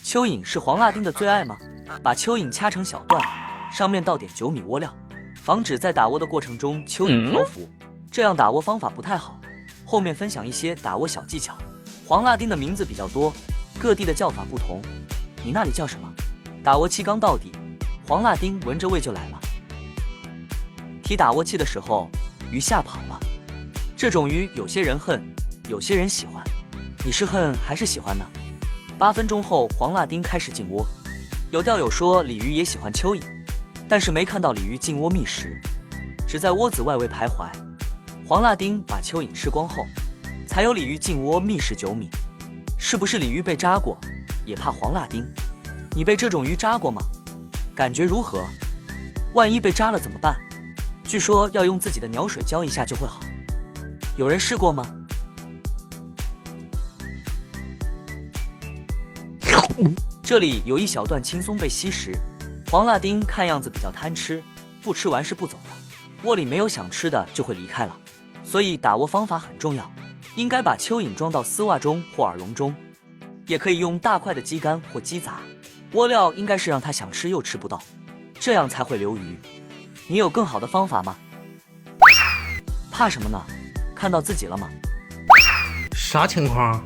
蚯蚓是黄辣丁的最爱吗？把蚯蚓掐成小段，上面倒点9米窝料，防止在打窝的过程中蚯蚓漂浮。这样打窝方法不太好，后面分享一些打窝小技巧。黄辣丁的名字比较多，各地的叫法不同，你那里叫什么？打窝器刚到底，黄辣丁闻着味就来了。提打窝器的时候，鱼吓跑了。这种鱼有些人恨，有些人喜欢，你是恨还是喜欢呢？8分钟后，黄辣丁开始进窝。有钓友说鲤鱼也喜欢蚯蚓，但是没看到鲤鱼进窝觅食，只在窝子外围徘徊。黄辣丁把蚯蚓吃光后，才有鲤鱼进窝觅食9米。是不是鲤鱼被扎过，也怕黄辣丁？你被这种鱼扎过吗？感觉如何？万一被扎了怎么办？据说要用自己的鸟水浇一下就会好。有人试过吗？这里有一小段轻松被吸食。黄辣丁看样子比较贪吃，不吃完是不走的，窝里没有想吃的就会离开了。所以打窝方法很重要，应该把蚯蚓装到丝袜中或耳笼中，也可以用大块的鸡肝或鸡杂。窝料应该是让它想吃又吃不到，这样才会留鱼。你有更好的方法吗？怕什么呢？看到自己了吗？啥情况？